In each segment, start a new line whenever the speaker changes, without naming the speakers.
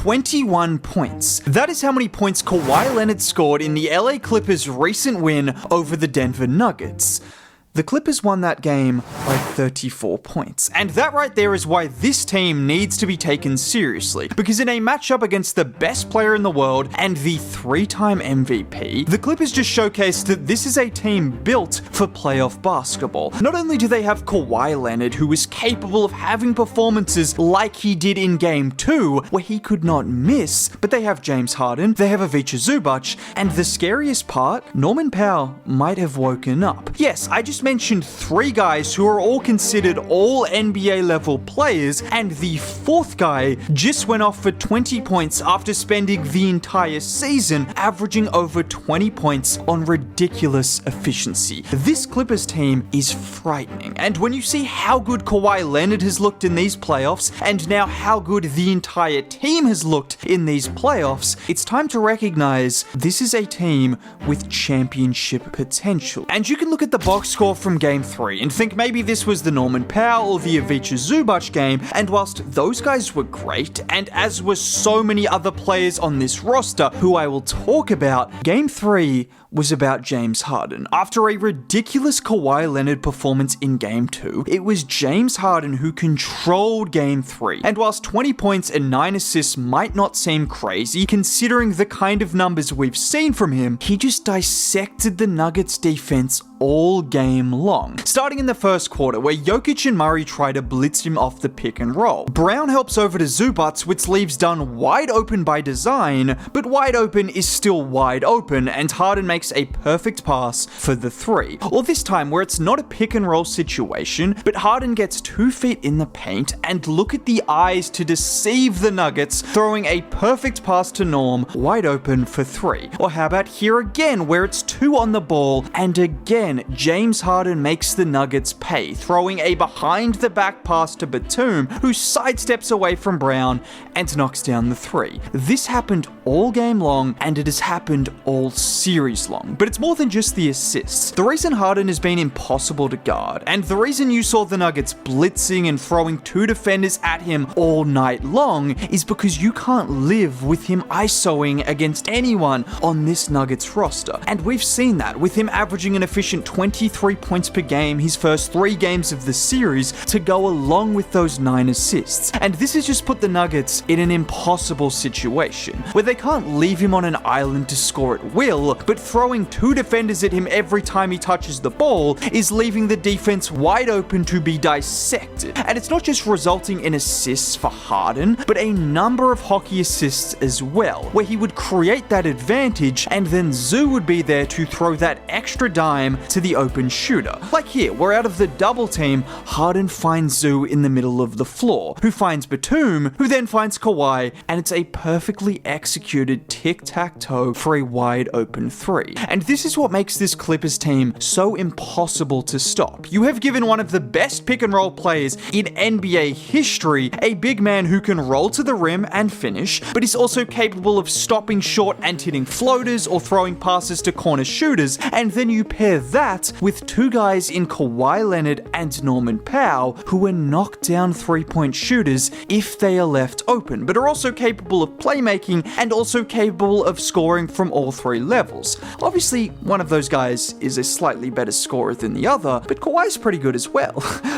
21 points. That is how many points Kawhi Leonard scored in the LA Clippers' recent win over the Denver Nuggets. The Clippers won that game by 34 points. And that right there is why this team needs to be taken seriously. Because in a matchup against the best player in the world and the 3-time MVP, the Clippers just showcased that this is a team built for playoff basketball. Not only do they have Kawhi Leonard, who is capable of having performances like he did in Game 2, where he could not miss, but they have James Harden, they have Ivica Zubac, and the scariest part, Norman Powell might have woken up. Yes, I just mentioned 3 guys who are all considered all NBA level players, and the 4th guy just went off for 20 points after spending the entire season averaging over 20 points on ridiculous efficiency. This Clippers team is frightening, and when you see how good Kawhi Leonard has looked in these playoffs, and now how good the entire team has looked in these playoffs, it's time to recognize this is a team with championship potential. And you can look at the box score from Game 3 and think maybe this was the Norman Powell or the Ivica Zubac game, and whilst those guys were great, and as were so many other players on this roster who I will talk about, Game 3 was about James Harden. After a ridiculous Kawhi Leonard performance in Game 2, it was James Harden who controlled Game 3. And whilst 20 points and 9 assists might not seem crazy, considering the kind of numbers we've seen from him, he just dissected the Nuggets defense all game long. Starting in the first quarter, where Jokic and Murray try to blitz him off the pick and roll. Brown helps over to Zubac, which leaves Dunn wide open by design, but wide open is still wide open, and Harden makes a perfect pass for the 3. Or this time, where it's not a pick and roll situation, but Harden gets 2 feet in the paint, and look at the eyes to deceive the Nuggets, throwing a perfect pass to Norm, wide open for 3. Or how about here again, where it's 2 on the ball, and again, James Harden makes the Nuggets pay, throwing a behind-the-back pass to Batum, who sidesteps away from Brown and knocks down the 3. This happened all game long, and it has happened all series long. But it's more than just the assists. The reason Harden has been impossible to guard, and the reason you saw the Nuggets blitzing and throwing 2 defenders at him all night long, is because you can't live with him ISOing against anyone on this Nuggets roster. And we've seen that with him averaging an efficient 23 points per game his first 3 games of the series to go along with those 9 assists. And this has just put the Nuggets in an impossible situation, where they can't leave him on an island to score at will, but throwing 2 defenders at him every time he touches the ball is leaving the defense wide open to be dissected. And it's not just resulting in assists for Harden, but a number of hockey assists as well, where he would create that advantage, and then Zoo would be there to throw that extra dime to the open shooter. Like here, where out of the double team, Harden finds Zoo in the middle of the floor, who finds Batum, who then finds Kawhi, and it's a perfectly executed tic-tac-toe for a wide open 3. And this is what makes this Clippers team so impossible to stop. You have given one of the best pick and roll players in NBA history a big man who can roll to the rim and finish, but is also capable of stopping short and hitting floaters or throwing passes to corner shooters, and then you pair that with 2 guys in Kawhi Leonard and Norman Powell who are knockdown 3-point shooters if they are left open, but are also capable of playmaking and also capable of scoring from all 3 levels. Obviously, one of those guys is a slightly better scorer than the other, but Kawhi's pretty good as well.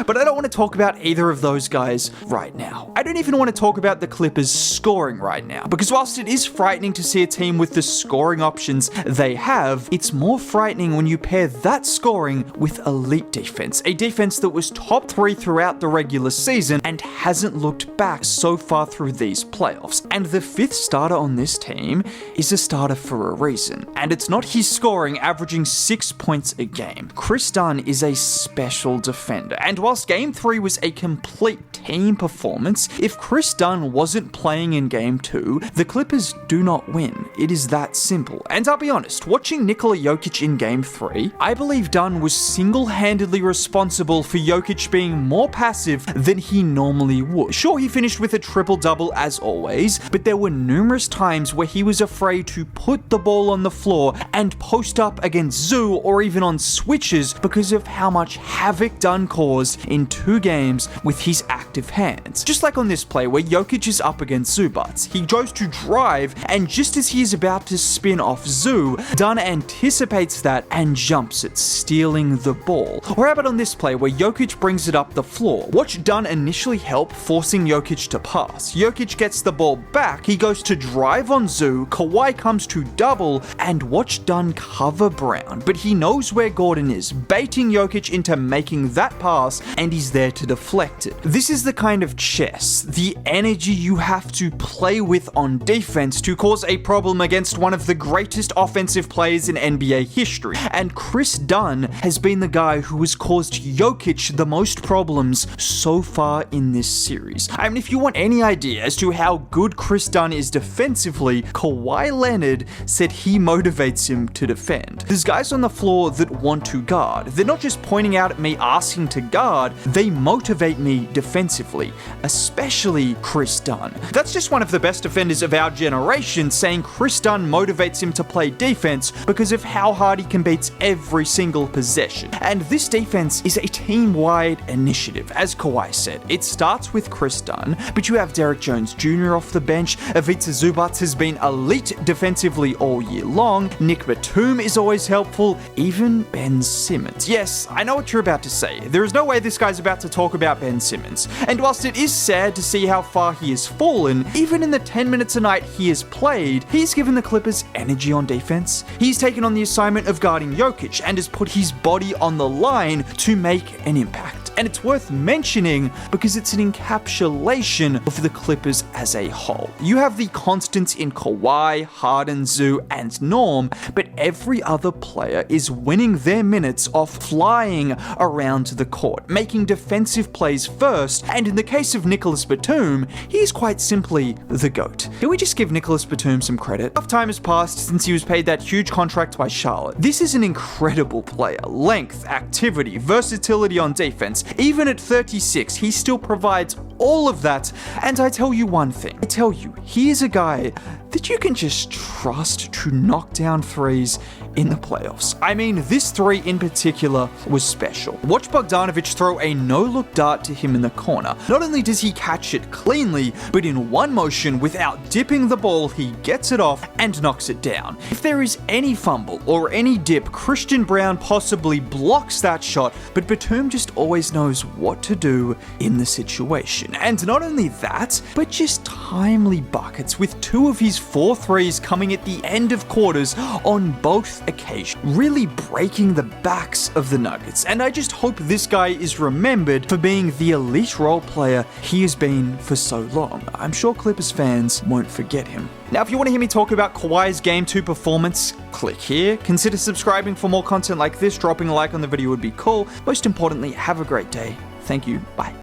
But I don't want to talk about either of those guys right now. I don't even want to talk about the Clippers scoring right now, because whilst it is frightening to see a team with the scoring options they have, it's more frightening when you pair that scoring with elite defense, a defense that was top 3 throughout the regular season and hasn't looked back so far through these playoffs. And the 5th starter on this team is a starter for a reason, and it's not his scoring averaging 6 points a game. Chris Dunn is a special defender, and whilst Game 3 was a complete team performance, if Chris Dunn wasn't playing in Game 2, the Clippers do not win. It is that simple. And I'll be honest, watching Nikola Jokic in Game 3, I believe Dunn was single-handedly responsible for Jokic being more passive than he normally would. Sure, he finished with a triple-double as always, but there were numerous times where he was afraid to put the ball on the floor and post up against Zoo or even on switches because of how much havoc Dunn caused in 2 games with his active hands. Just like on this play where Jokic is up against Zubats, he goes to drive, and just as he is about to spin off Zoo, Dunn anticipates that and jumps it, stealing the ball. Or how about on this play where Jokic brings it up the floor? Watch Dunn initially help, forcing Jokic to pass. Jokic gets the ball back, he goes to drive on Zoo, Kawhi comes to double, and watch Dunn cover Brown, but he knows where Gordon is, baiting Jokic into making that pass, and he's there to deflect it. This is the kind of chess, the energy you have to play with on defense to cause a problem against one of the greatest offensive players in NBA history, and Chris Dunn has been the guy who has caused Jokic the most problems so far in this series. I mean, if you want any idea as to how good Chris Dunn is defensively, Kawhi Leonard said he motivates him to defend. There's guys on the floor that want to guard. They're not just pointing out at me asking to guard, they motivate me defensively, especially Chris Dunn. That's just one of the best defenders of our generation saying Chris Dunn motivates him to play defense because of how hard he competes every single possession. And this defense is a team-wide initiative, as Kawhi said. It starts with Chris Dunn, but you have Derek Jones Jr. off the bench, Ivica Zubac has been elite defensively all year long, Nick Batum is always helpful, even Ben Simmons. Yes, I know what you're about to say. There is no way this guy's about to talk about Ben Simmons. And whilst it is sad to see how far he has fallen, even in the 10 minutes a night he has played, he's given the Clippers energy on defense. He's taken on the assignment of guarding Jokic and has put his body on the line to make an impact. And it's worth mentioning because it's an encapsulation of the Clippers as a whole. You have the constants in Kawhi, Harden, Zoo, and Norm, but every other player is winning their minutes off flying around the court, making defensive plays first, and in the case of Nicholas Batum, he's quite simply the GOAT. Can we just give Nicholas Batum some credit? Enough time has passed since he was paid that huge contract by Charlotte. This is an incredible player. Length, activity, versatility on defense. Even at 36, he still provides all of that, and I tell you one thing. I tell you, he is a guy that you can just trust to knock down threes in the playoffs. I mean, this 3 in particular was special. Watch Bogdanovic throw a no-look dart to him in the corner. Not only does he catch it cleanly, but in one motion, without dipping the ball, he gets it off and knocks it down. If there is any fumble or any dip, Christian Braun possibly blocks that shot, but Batum just always knows what to do in the situation. And not only that, but just timely buckets, with 2 of his 4 threes coming at the end of quarters on both occasions, really breaking the backs of the Nuggets. And I just hope this guy is remembered for being the elite role player he has been for so long. I'm sure Clippers fans won't forget him. Now, if you want to hear me talk about Kawhi's Game 2 performance, click here. Consider subscribing for more content like this. Dropping a like on the video would be cool. Most importantly, have a great day. Thank you. Bye.